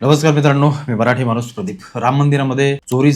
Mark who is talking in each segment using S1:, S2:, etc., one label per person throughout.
S1: नमस्कार मित्रांनो, मी मराठी माणूस प्रदीप. राम मंदिरामध्ये चोरी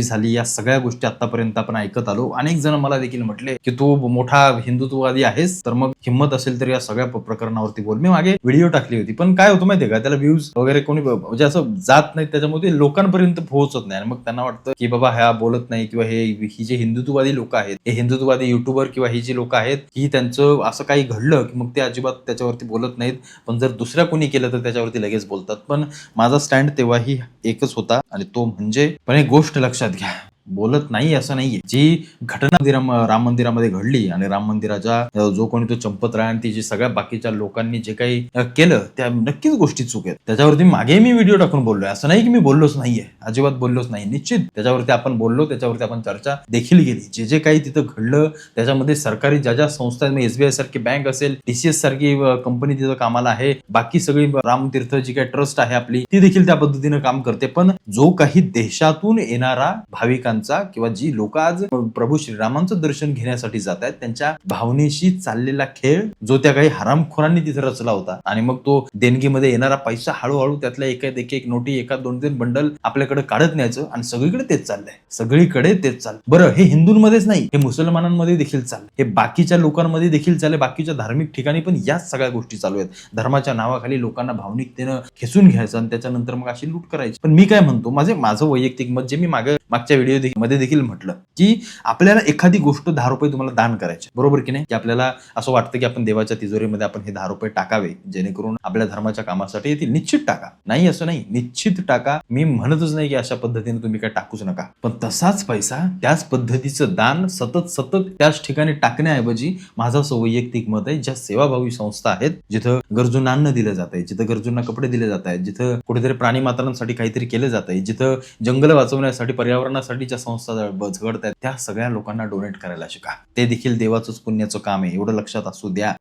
S1: झाली या सगळ्या गोष्टी आतापर्यंत आपण ऐकत आलो. अनेक जण मला देखील म्हटले की तू मोठा हिंदुत्ववादी आहेस, तर मग हिंमत असेल तर या सगळ्या प्रकरणावरती बोल. मी मागे व्हिडिओ टाकली होती, पण काय होतं माहितीये का, त्याला व्ह्यूज वगैरे कोणी म्हणजे असं जात नाही, त्याच्यामध्ये लोकांपर्यंत पोहोचत नाही. आणि मग त्यांना वाटतं की बाबा हा बोलत नाही, किंवा ही जे हिंदुत्ववादी लोक आहेत, हे हिंदुत्ववादी युट्यूबर किंवा ही जी लोक आहेत, ही त्यांचं असं काही घडलं की मग ते अजिबात त्याच्यावरती बोलत नाहीत. पण जर दुसऱ्या कोणी केलं तर त्याच्यावरती लगेच बोलतात. पण माझा स्टँड तेव्हाही एकच होता, आणि तो म्हणजे, पण एक गोष्ट लक्षात घ्या, बोलत नाही असं नाहीये. जी घटना राम मंदिरामध्ये घडली, आणि राम मंदिराच्या जो कोणी तो चंपतराय आणि ती जी सगळ्या बाकीच्या लोकांनी जे काही केलं, त्या नक्कीच गोष्टी चूक आहेत. त्याच्यावरती मागे मी व्हिडिओ टाकून बोललोय, असं नाही की मी बोललोच नाहीये, अजिबात बोललोच नाही. निश्चित त्याच्यावरती आपण बोललो, त्याच्यावरती आपण चर्चा देखील केली. जे जे काही तिथं घडलं, त्याच्यामध्ये सरकारी ज्या संस्था, एसबीआय सारखी बँक असेल, टीसीएस सारखी कंपनी तिथं कामाला आहे, बाकी सगळी रामतीर्थ जी काही ट्रस्ट आहे आपली, ती देखील त्या पद्धतीनं काम करते. पण जो काही देशातून येणारा भाविकांचा, किंवा जी लोक आज प्रभू श्रीरामांचं दर्शन घेण्यासाठी जात आहेत, त्यांच्या भावनेशी चाललेला खेळ जो त्या काही हरामखोरांनी तिथे रचला होता. आणि मग तो देणगीमध्ये येणारा पैसा हळूहळू त्यातल्या एक नोटी, एका दोन बंडल आपल्याकडे काढत न्यायचं, आणि सगळीकडे तेच चाललंय, सगळीकडे तेच चाललंय. बरं, हे हिंदूंमध्येच नाही, हे मुसलमानांमध्ये देखील चाललंय, हे बाकीच्या लोकांमध्ये देखील चाललंय, बाकीच्या धार्मिक ठिकाणी पण याच सगळ्या गोष्टी चालू आहेत. धर्माच्या नावाखाली लोकांना भावनिकतेनं खेचून घ्यायचं, आणि त्याच्यानंतर मग अशी लूट करायची. पण मी काय म्हणतो, माझं वैयक्तिक मत, जे मी मागच्या व्हिडिओ मध्ये देखील म्हटलं, की आपल्याला एखादी गोष्ट 10 रुपये तुम्हाला दान करायचे, बरोबर की नाही, की आपल्याला असं वाटतं की आपण देवाच्या तिजोरीमध्ये आपण हे 10 रुपये टाकावे, जेणेकरून आपल्या धर्माच्या कामासाठी येतील. निश्चित टाका, नाही असं नाही, निश्चित टाका. मी म्हणतच नाही की अशा पद्धतीने तुम्ही काय टाकूच नका, पण तसाच पैसा, त्याच पद्धतीचं दान सतत त्याच ठिकाणी टाकण्याऐवजी माझं असं वैयक्तिक मत आहे, ज्या सेवाभावी संस्था आहेत, जिथं गरजूंना अन्न दिलं जात आहे, जिथं गरजूंना कपडे दिले जात आहेत, जिथं कुठेतरी प्राणी मात्रांसाठी काहीतरी केलं जात आहे, जिथं जंगल वाचवण्यासाठी, पर्यावरणासाठी ज्या संस्था झगडत आहेत, त्या सगळ्या लोकांना डोनेट करायला शिका. ते देखील देवाचंच पुण्याचं काम आहे, एवढं लक्षात असू द्या.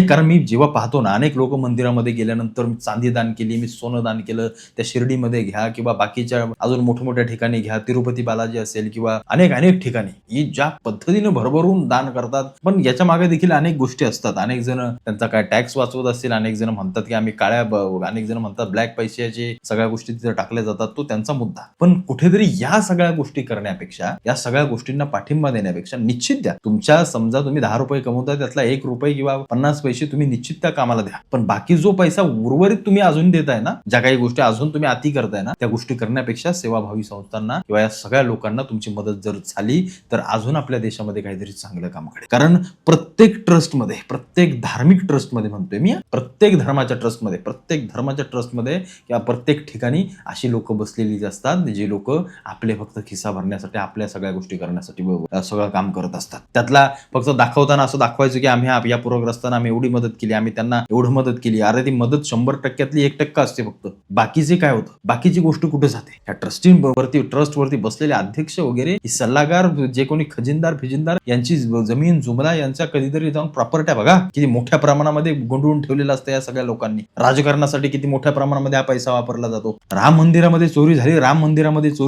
S1: कारण मी जेव्हा पाहतो ना, अनेक लोक मंदिरामध्ये गेल्यानंतर मी चांदी दान केली, मी सोनं दान केलं, त्या शिर्डीमध्ये घ्या किंवा बाकीच्या अजून मोठमोठ्या ठिकाणी घ्या, तिरुपती बालाजी असेल किंवा अनेक ठिकाणी, ही ज्या पद्धतीने भरभरून दान करतात. पण याच्या मागे देखील अनेक गोष्टी असतात. अनेक जण त्यांचा काय टॅक्स वाचवत असतील, अनेक जण म्हणतात की आम्ही अनेक जण म्हणतात ब्लॅक पैशाचे सगळ्या गोष्टी तिथे टाकल्या जातात, तो त्यांचा मुद्दा. पण कुठेतरी या सगळ्या गोष्टी करण्यापेक्षा, या सगळ्या गोष्टींना पाठिंबा देण्यापेक्षा निश्चित द्या. समजा तुम्ही 10 रुपये कमवता, त्यातला 1 रुपये किंवा 50 पैसे तुम्ही निश्चित त्या कामाला द्या. पण बाकी जो पैसा उर्वरित तुम्ही अजून देताय ना, ज्या काही गोष्टी अजून तुम्ही अति करताय ना, त्या गोष्टी करण्यापेक्षा सेवाभावी संस्थांना किंवा या सगळ्या लोकांना तुमची मदत जर झाली, तर अजून आपल्या देशामध्ये काहीतरी चांगलं काम घडेल. कारण प्रत्येक ट्रस्टमध्ये, प्रत्येक धार्मिक ट्रस्टमध्ये म्हणतोय मी, प्रत्येक धर्माच्या ट्रस्टमध्ये किंवा प्रत्येक ठिकाणी अशी लोक बसलेली असतात, जी लोक आपले फक्त खिसा भरण्यासाठी, आपल्या सगळ्या गोष्टी करण्यासाठी सगळं काम करत असतात. त्यातला फक्त दाखवताना असं दाखवायचं की आम्ही या पूरग्रस्तांना आम्ही एवढी मदत केली, आम्ही त्यांना एवढं मदत केली. अरे ती मदत 100%तली 1% असते फक्त. बाकीचे काय होतं, बाकीची गोष्ट कुठे जाते? या ट्रस्टवरती बसलेले अध्यक्ष वगैरे, ही सल्लागार, जे कोणी खजिनदार फिजिनदार, यांची जमीन जुमला, यांच्या कधीतरी जाऊन प्रॉपर्ट्या बघा किती मोठ्या प्रमाणामध्ये गुंडवून ठेवलेलं असतं या सगळ्या लोकांनी. राजकारणासाठी किती मोठ्या प्रमाणामध्ये हा पैसा वापरला जातो. राम मंदिरामध्ये चोरी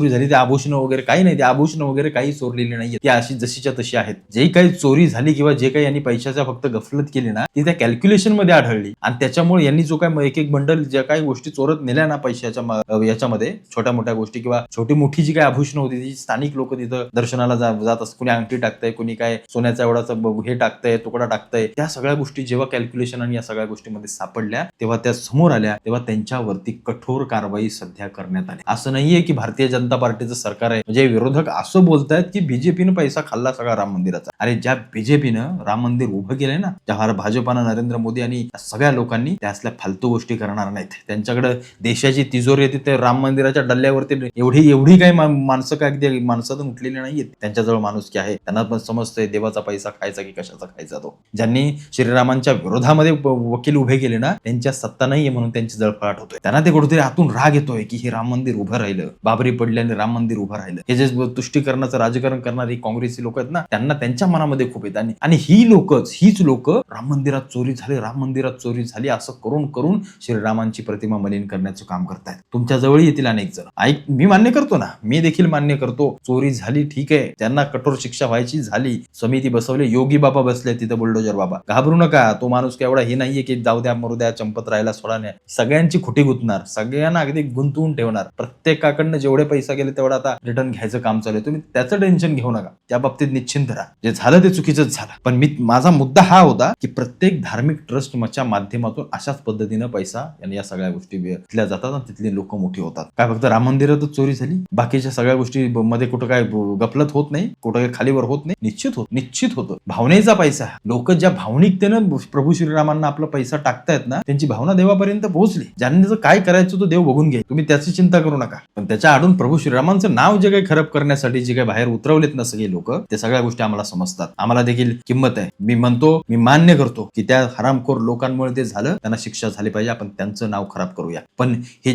S1: झाली, ते आभूषण वगैरे काही नाही, ते आभूषण वगैरे काही चोरलेली नाहीये, ती अशी जशीच्या तशी आहेत. जे काही चोरी झाली किंवा जे काही यांनी पैशाच्या फक्त गफलत केली ना, ती त्या कॅल्क्युलेशन मध्ये आढळली. आणि त्याच्यामुळे यांनी जो काय एक बंडल ज्या काही गोष्टी चोरत नेल्या ना पैशाच्या याच्यामध्ये, छोट्या मोठ्या गोष्टी किंवा छोटी मोठी जी काही आभूषण होती, ती स्थानिक लोक तिथं दर्शनाला जात असतात. कोणी अंगठी टाकतंय, कोणी काय सोन्याचा एवढाचा हे टाकतंय, तुकडा टाकतंय. त्या सगळ्या गोष्टी जेव्हा कॅल्क्युलेशन आणि या सगळ्या गोष्टीमध्ये सापडल्या, तेव्हा त्या समोर आल्या, तेव्हा त्यांच्यावरती कठोर कारवाई सध्या करण्यात आली. असं नाहीये की भारतीय जनता पार्टीचं सरकार आहे, म्हणजे विरोधक असं बोलतायत की बीजेपीनं पैसा खाल्ला सगळा राम मंदिराचा. अरे ज्या बीजेपीनं राम मंदिर उभं केलंय ना, त्या भाजपानं, नरेंद्र मोदी आणि सगळ्या लोकांनी, त्या असल्या फालतू गोष्टी करणार नाहीत. त्यांच्याकडे देशाची तिजोरी येते, ते राम मंदिराच्या डल्ल्यावरती एवढी काही माणसं काय माणसातून उठलेली नाहीयेत. त्यांच्याजवळ माणुसकी आहे, त्यांना पण समजतंय देवाचा पैसा खायचा की कशाचा खायचा. तो ज्यांनी श्रीरामांच्या विरोधामध्ये वकील उभे केले ना, त्यांच्या सत्ता नाहीये म्हणून त्यांची जळफळाट होतोय. त्यांना ते कुठेतरी आतून राग येतोय की हे राम मंदिर उभं राहिलं, बाबरी पडली आणि राम मंदिर उभं राहिलं. राहिलं. हे जे तुष्टीकरणाचं राजकारण करणारी काँग्रेसी लोक आहेत ना, त्यांना त्यांच्या मनामध्ये खूप येत आणि हीच लोक राम मंदिरात चोरी झाली, राम मंदिरात चोरी झाली असं करून करून श्रीरामांची प्रतिमा मलिन करण्याचं काम करतायत. तुमच्या जवळ येतील अनेक जण. मी मान्य करतो ना, मी देखील मान्य करतो, चोरी झाली ठीक आहे, त्यांना कठोर शिक्षा व्हायची झाली, समिती बसवले, योगी बाबा बसले तिथं, बुलडोजर बाबा. घाबरू नका, तो माणूस केवढा हे नाहीये की जाऊ द्या मरू द्या चंपत राहायला सोडा नाही. सगळ्यांची खुटी गुंतणार, सगळ्यांना अगदी गुंतवून ठेवणार. प्रत्येकाकडनं जेवढे पैसा गेले तेवढा आता रिटर्न घ्यायचं काम चालू आहे. तुम्ही त्याचं टेन्शन घेऊ नका, त्या बाबतीत निश्चिंत राहा. जे झालं ते चुकीचंच झालं. पण माझा मुद्दा हा होता की प्रत्येक धार्मिक ट्रस्टच्या माध्यमातून अशाच पद्धतीनं पैसा आणि या सगळ्या गोष्टी घेतल्या जातात आणि तिथली लोक मोठी होतात. काय फक्त राम मंदिरातच चोरी झाली, बाकीच्या सगळ्या गोष्टी मध्ये कुठं काय गफलत होत नाही, कुठं काय खालीवर होत नाही? निश्चित होतं. भावनेचा पैसा, लोक ज्या भावनिकतेनं प्रभू श्रीरामांना आपला पैसा टाकतायत ना, त्यांची भावना देवापर्यंत पोहोचली. ज्यांनी त्याचं काय करायचं तो देव बघून घे, तुम्ही त्याची चिंता करू नका. पण त्याच्या आडून प्रभू श्रीरामांचं नाव जे काही खराब करण्यासाठी जे काही बाहेर उतरवलेत ना सगळे लोक, ते सगळ्या गोष्टी आम्हाला समजतात. आम्हाला देखील किंमत आहे. मी मान्य करतो की त्या हरामखोर लोकांमुळे ते झालं, त्यांना शिक्षा झाली पाहिजे, आपण त्यांचं नाव खराब करूया. पण हे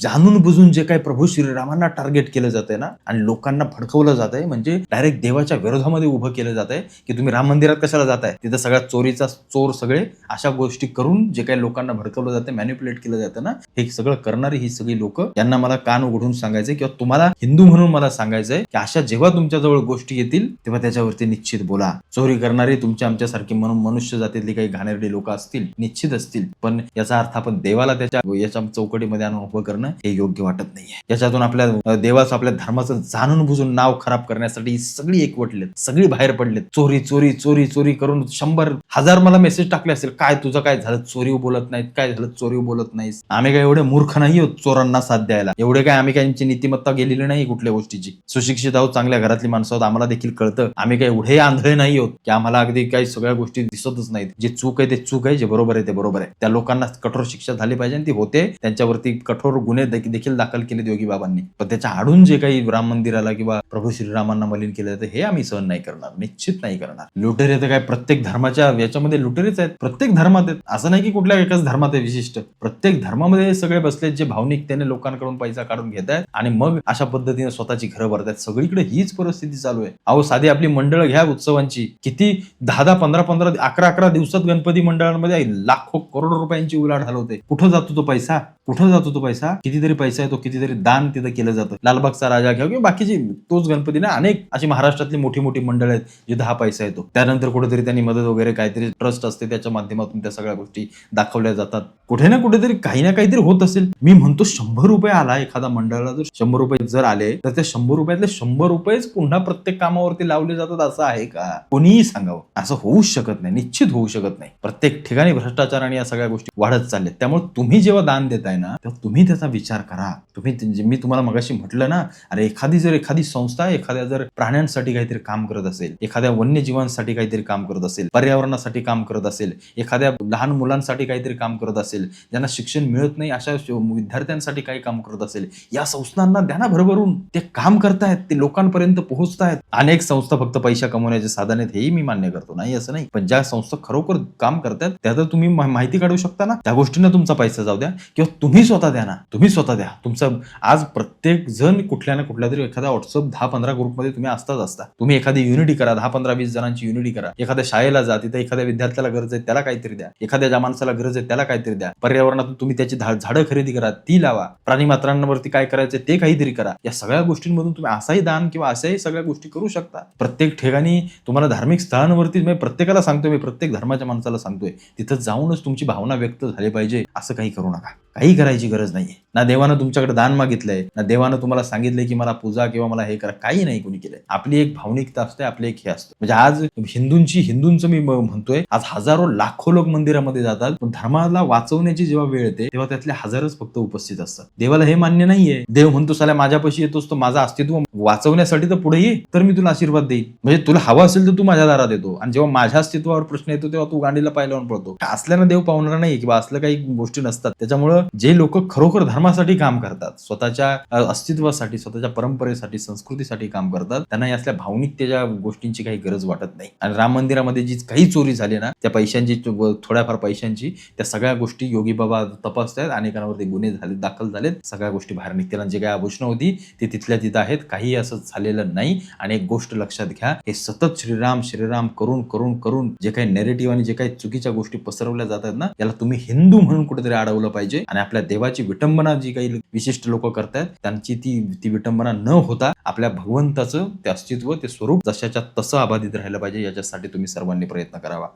S1: जाणून बुजून जे काही प्रभू श्रीरामांना टार्गेट केलं जातंय ना आणि लोकांना भडकवलं जातंय, म्हणजे डायरेक्ट देवाच्या विरोधामध्ये उभं केलं जातंय की तुम्ही राम मंदिरात कशाला जाताय, तिथं सगळ्या चोरीचा चोर सगळे अशा गोष्टी करून जे काही लोकांना भडकवलं जातं, मॅन्युप्युलेट केलं जातं ना, हे सगळं करणारी ही सगळी लोक, यांना मला कान उघडून सांगायचंय किंवा तुम्हाला हिंदू म्हणून मला सांगायचंय की अशा जेव्हा तुमच्याजवळ गोष्टी येतील तेव्हा त्याच्यावरती निश्चित बोला. चोरी करणारी तुमच्या आमच्यासारखी मनुष्य जातीतली काही घाणेरडी लोक असतील, निश्चित असतील, पण याचा अर्थ आपण देवाला याच्या चौकटीमध्ये आणून उभं करणं हे योग्य वाटत नाहीये. याच्यातून आपल्या देवाचं, आपल्या धर्माचं जाणून बुजून नाव खराब करण्यासाठी सगळी एकवटलेत, सगळी बाहेर पडलेत. चोरी चोरी चोरी चोरी करून 100,000 मला मेसेज टाकले असेल, काय तुझं काय झालं, चोरी बोलत नाहीत, काय झालं चोरी बोलत नाहीस. आम्ही काय एवढे मूर्ख नाही आहोत चोरांना साथ द्यायला, एवढे काय आम्ही काय नीतिमत्ता गेलेली नाही कुठल्या गोष्टीची. सुशिक्षित आहोत, चांगल्या घरातली माणसं आहोत, आम्हाला देखील कळतं. आम्ही काय एवढे आंधळे नाही आहोत की आम्हाला अगदी काही सगळ्या गोष्टी दिसतच नाहीत. जे चूक आहे ते चूक आहे, जे बरोबर आहे ते बरोबर आहे. त्या लोकांना कठोर शिक्षा झाली पाहिजे आणि ती होते. त्यांच्यावरती कठोर गुन्हे देखील दाखल केले योगी बाबांनी. पण त्याच्या आडून जे काही राम मंदिराला किंवा प्रभू श्रीरामांना मलिन केलं जातं हे आम्ही सहन नाही करणार, निश्चित नाही करणार. लुटेरे तर काय प्रत्येक धर्माच्या याच्यामध्ये लुटेरेच आहेत, प्रत्येक धर्मात आहेत. असं नाही की कुठल्या एकाच धर्मात आहे विशिष्ट, प्रत्येक धर्मामध्ये हे सगळे बसलेत जे भावनिकतेने लोकांकडून पैसा काढून घेत आहेत आणि मग अशा पद्धतीने स्वतःची घरं भरतात. सगळीकडे हीच परिस्थिती चालू आहे. अहो साधी आपली मंडळ घ्या उत्सवांची, किती 10-10, 15-15, 11-11 दिवसात गणपती मंडळांमध्ये लाखो करोडो रुपयांची उलाढाल होते. कुठं जातो तो पैसा? कितीतरी पैसा येतो, कितीतरी दान तिथं केलं जातं. लालबागचा राजा घ्या किंवा बाकीची तोच गणपती ना, अनेक अशी महाराष्ट्रातली मोठी मोठी मंडळ आहेत जिथं हा पैसा येतो. त्यानंतर कुठेतरी त्यांनी मदत वगैरे काहीतरी ट्रस्ट असते, त्याच्या माध्यमातून त्या सगळ्या गोष्टी दाखवल्या जातात. कुठे ना कुठेतरी काही ना काहीतरी होत असेल. मी म्हणतो 100 रुपये आला एखादा मंडळाला, जर 100 रुपये जर आले तर त्या 100 रुपयातले 100 रुपयेच पुन्हा प्रत्येक कामावरती लावले जातात असं आहे का? कोणीही सांगावं, असं होऊच शकत नाही, निश्चित होऊ शकत नाही. प्रत्येक ठिकाणी भ्रष्टाचार आणि या सगळ्या गोष्टी वाढत चालल्यात. त्यामुळे तुम्ही जेव्हा दान देताय ना, तेव्हा तुम्ही त्याचा विचार करा. मी तुम्हाला मगाशी म्हटलं ना, अरे एखादी संस्था एखाद्या जर प्राण्यांसाठी काहीतरी काम करत असेल, एखाद्या वन्यजीवांसाठी काहीतरी काम करत असेल, पर्यावरणासाठी काम करत असेल, एखाद्या लहान मुलांसाठी काहीतरी काम करत असेल, ज्यांना शिक्षण मिळत नाही अशा विद्यार्थ्यांसाठी काही काम करत असेल, या संस्थांना द्या ना भरभरून. ते काम करतायत, ते लोकांपर्यंत पोहोचतायत. अनेक संस्था फक्त पैसा कमवण्याचे साधन आहेत हेही मी मान्य करतो, नाही असं नाही. पण ज्या संस्था खरोखर काम करतात त्या तर तुम्ही माहिती काढू शकता ना, त्या गोष्टींना तुमचा पैसा जाऊ द्या किंवा तुम्ही स्वतः द्या ना, तुम्ही स्वतः द्या. तुमचं आज प्रत्येक जण कुठल्या ना कुठल्या तरी एखादा व्हॉट्सअप 10-15 ग्रुपमध्ये तुम्ही असता. तुम्ही एखादी युनिटी करा, 10-15-20 जणांची युनिटी करा. एखाद्या शाळेला जा, तिथे एखाद्या विद्यार्थ्याला गरज आहे त्याला काहीतरी द्या, एखाद्या ज्या माणसाला गरज आहे त्याला काहीतरी द्या. पर्यावरणातून तुम्ही त्याची झाडं खरेदी करा, ती लावा. प्राणी मात्रांवरती काय करायचं ते काहीतरी करा. या सगळ्या गोष्टींमधून तुम्ही असाही दान किंवा अशाही सगळ्या गोष्टी करू शकता. प्रत्येक ठिकाणी तुम्हाला धार्मिक स्थळांवरती मी प्रत्येकाला सांगतोय, मी प्रत्येक धर्माच्या माणसाला सांगतोय, तिथं जाऊनच तुमची भावना व्यक्त झाली पाहिजे. असं काही करू नका, काही करायची गरज नाहीये. ना देवानं तुमच्याकडे दान मागितलंय, ना देवानं तुम्हाला सांगितलंय की मला पूजा किंवा मला हे करा, काही नाही कोणी केलंय. आपली एक भावनिकता असते, आपले एक हे असतं. म्हणजे आज हिंदूंचं मी म्हणतोय, आज हजारो लाखो लोक मंदिरामध्ये जातात, पण धर्माला वाचवण्याची जेव्हा वेळ येते तेव्हा त्यातले हजारच फक्त उपस्थित असतात. देवाला हे मान्य नाहीये. देव म्हणतो साला माझ्यापाशी येतोस तो माझं अस्तित्व वाचवण्यासाठी तर पुढे ये, तर मी तुला आशीर्वाद देईन. म्हणजे तुला हवा असेल तर तू माझ्या दारात येतो, आणि जेव्हा माझ्या अस्तित्वावर प्रश्न येतो तेव्हा तू गांडीला पाय लावून पडतो. असल्यानं देव पावणार नाही किंवा असलं काही गोष्टी नसतात. त्याच्यामुळं जे लोक खरोखर धर्मासाठी काम करतात, स्वतःच्या अस्तित्वासाठी, स्वतःच्या परंपरेसाठी, संस्कृतीसाठी काम करतात, त्यांना यातल्या भावनिकतेच्या गोष्टींची काही गरज वाटत नाही. आणि राम मंदिरामध्ये जी काही चोरी झाली ना, त्या पैशांची, थोड्याफार पैशांची, त्या सगळ्या गोष्टी योगी बाबा तपासतायत. अनेकांवरती गुन्हे दाखल झालेत, सगळ्या गोष्टी बाहेर निघतील. जे काही आभूषणं होती ती तिथल्या तिथं आहेत, काही असं झालेलं नाही. आणि एक गोष्ट लक्षात घ्या, हे सतत श्रीराम श्रीराम करून करून करून जे काही नेरेटिव्ह आणि जे काही चुकीच्या गोष्टी पसरवल्या जातात ना, याला तुम्ही हिंदू म्हणून कुठेतरी अडवलं पाहिजे. आणि आपल्या देवाची विटंबना जी काही विशिष्ट लोक करतात त्यांची ती विटंबना न होता आपल्या भगवंताचं ते अस्तित्व, ते स्वरूप जशाच्या तसं अबाधित राहिलं पाहिजे, याच्यासाठी तुम्ही सर्वांनी प्रयत्न करावा.